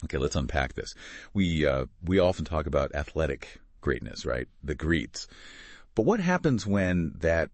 Okay, let's unpack this. We often talk about athletic greatness, right? The greats. But what happens when that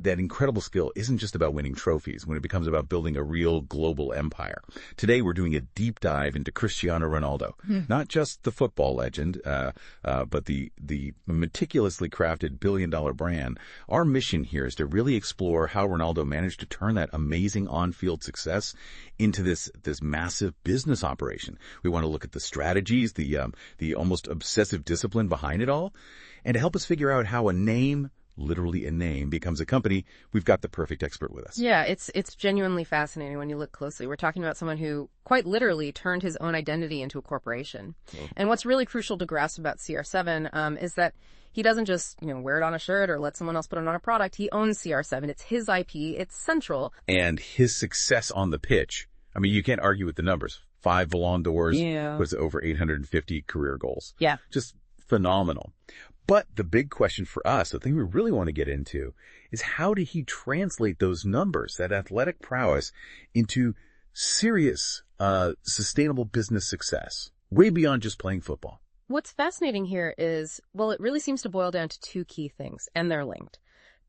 incredible skill isn't just about winning trophies, when it becomes about building a real global empire? Today, we're doing a deep dive into Cristiano Ronaldo, not just the football legend, but the meticulously crafted billion-dollar brand. Our mission here is to really explore how Ronaldo managed to turn that amazing on-field success into this massive business operation. We want to look at the strategies, the almost obsessive discipline behind it all, and to help us figure out how a name, literally a name, becomes a company. We've got the perfect expert with us. Yeah, it's genuinely fascinating when you look closely. We're talking about someone who quite literally turned his own identity into a corporation. Oh. And what's really crucial to grasp about CR7 is that he doesn't just, wear it on a shirt or let someone else put it on a product. He owns CR7. It's his IP. It's central. And his success on the pitch, you can't argue with the numbers. 5 Ballon d'Ors, was over 850 career goals. Yeah. Just phenomenal. But the big question for us, the thing we really want to get into, is how did he translate those numbers, that athletic prowess, into serious, sustainable business success, way beyond just playing football? What's fascinating here is, it really seems to boil down to 2 key things, and they're linked.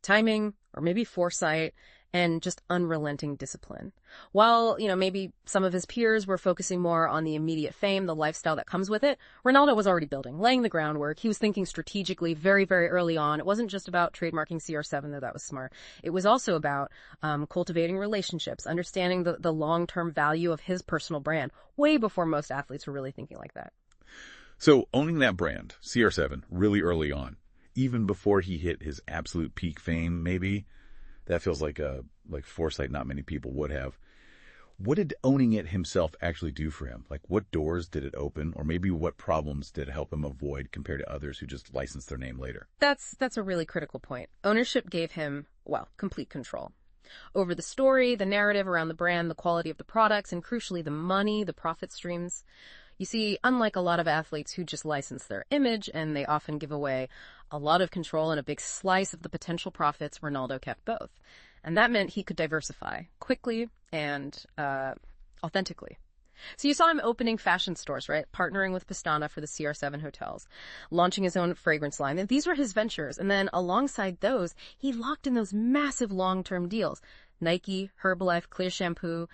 Timing, or maybe foresight, and just unrelenting discipline. While, maybe some of his peers were focusing more on the immediate fame, the lifestyle that comes with it, Ronaldo was already building, laying the groundwork. He was thinking strategically very, very early on. It wasn't just about trademarking CR7, though that was smart. It was also about cultivating relationships, understanding the long-term value of his personal brand, way before most athletes were really thinking like that. So owning that brand, CR7, really early on, even before he hit his absolute peak fame, maybe, that feels like foresight not many people would have. What did owning it himself actually do for him? Like, what doors did it open? Or maybe what problems did it help him avoid compared to others who just licensed their name later? That's a really critical point. Ownership gave him, complete control over the story, the narrative around the brand, the quality of the products, and crucially, the money, the profit streams. You see, unlike a lot of athletes who just license their image, and they often give away a lot of control and a big slice of the potential profits, Ronaldo kept both. And that meant he could diversify quickly and authentically. So you saw him opening fashion stores, right? Partnering with Pastana for the CR7 hotels, launching his own fragrance line. And these were his ventures. And then alongside those, he locked in those massive long-term deals. Nike, Herbalife, Clear Shampoo,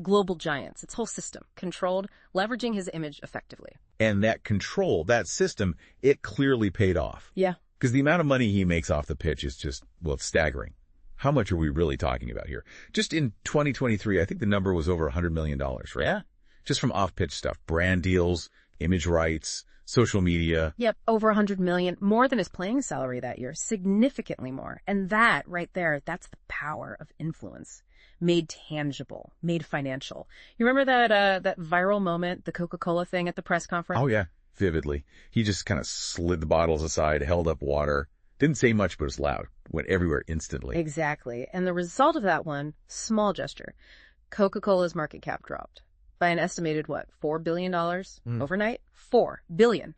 global giants. Its whole system, controlled, leveraging his image effectively. And that control, that system, it clearly paid off. Yeah. Because the amount of money he makes off the pitch is just, it's staggering. How much are we really talking about here? Just in 2023, I think the number was over $100 million, right? Yeah. Just from off-pitch stuff, brand deals, image rights, social media. Yep, over $100 million, more than his playing salary that year, significantly more. And that right there, that's the power of influence. Made tangible, made financial. You remember that viral moment, the Coca-Cola thing at the press conference? Oh, yeah, vividly. He just kind of slid the bottles aside, held up water. Didn't say much, but it was loud. Went everywhere instantly. Exactly. And the result of that one, small gesture. Coca-Cola's market cap dropped by an estimated, $4 billion overnight? $4 billion.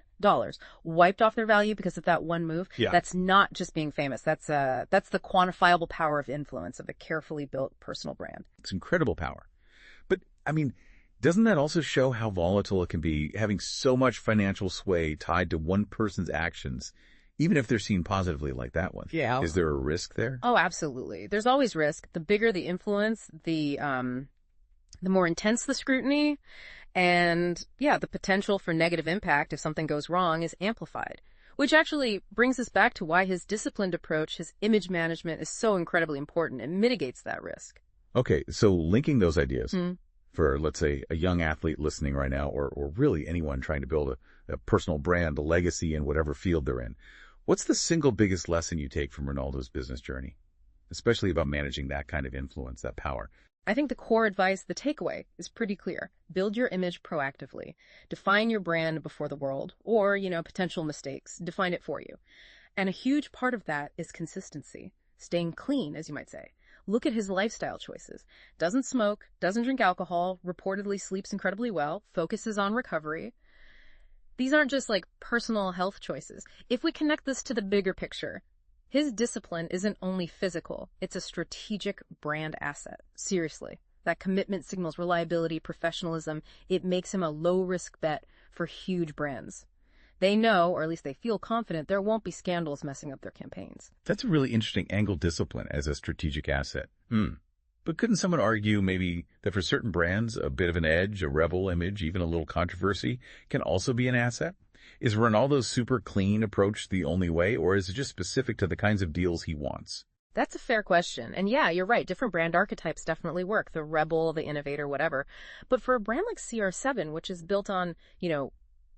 Wiped off their value because of that one move. Yeah. That's not just being famous. That's the quantifiable power of influence of a carefully built personal brand. It's incredible power. But, doesn't that also show how volatile it can be, having so much financial sway tied to one person's actions, even if they're seen positively like that one? Yeah. Is there a risk there? Oh, absolutely. There's always risk. The bigger the influence, the more intense the scrutiny, and the potential for negative impact if something goes wrong is amplified. Which actually brings us back to why his disciplined approach, his image management, is so incredibly important. It mitigates that risk. Okay, so linking those ideas for, let's say, a young athlete listening right now, or really anyone trying to build a personal brand, a legacy in whatever field they're in, what's the single biggest lesson you take from Ronaldo's business journey, especially about managing that kind of influence, that power? I think the core advice, the takeaway, is pretty clear. Build your image proactively. Define your brand before the world, or, potential mistakes. Define it for you. And a huge part of that is consistency. Staying clean, as you might say. Look at his lifestyle choices. Doesn't smoke, doesn't drink alcohol, reportedly sleeps incredibly well, focuses on recovery. These aren't just personal health choices. If we connect this to the bigger picture, his discipline isn't only physical, it's a strategic brand asset. Seriously. That commitment signals reliability, professionalism. It makes him a low-risk bet for huge brands. They know, or at least they feel confident, there won't be scandals messing up their campaigns. That's a really interesting angle discipline as a strategic asset. But couldn't someone argue maybe that for certain brands, a bit of an edge, a rebel image, even a little controversy can also be an asset? Is Ronaldo's super clean approach the only way, or is it just specific to the kinds of deals he wants? That's a fair question. And yeah, you're right. Different brand archetypes definitely work. The rebel, the innovator, whatever. But for a brand like CR7, which is built on,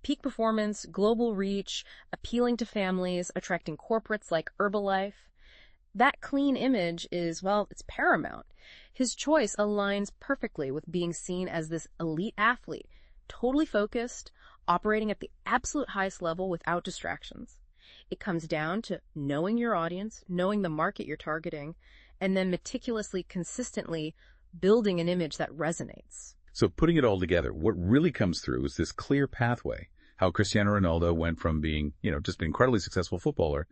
peak performance, global reach, appealing to families, attracting corporates like Herbalife, that clean image is, well, it's paramount. His choice aligns perfectly with being seen as this elite athlete, totally focused, operating at the absolute highest level without distractions. It comes down to knowing your audience, knowing the market you're targeting, and then meticulously, consistently building an image that resonates. So putting it all together, what really comes through is this clear pathway, how Cristiano Ronaldo went from being, just an incredibly successful footballer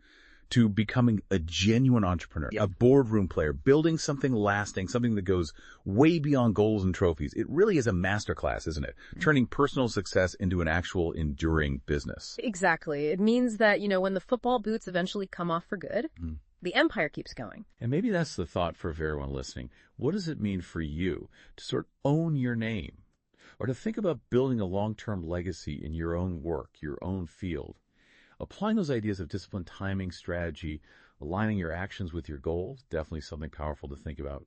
to becoming a genuine entrepreneur, a boardroom player, building something lasting, something that goes way beyond goals and trophies. It really is a masterclass, isn't it? Turning personal success into an actual enduring business. Exactly. It means that, when the football boots eventually come off for good, the empire keeps going. And maybe that's the thought for everyone listening. What does it mean for you to sort of own your name, or to think about building a long-term legacy in your own work, your own field? Applying those ideas of discipline, timing, strategy, aligning your actions with your goals, definitely something powerful to think about.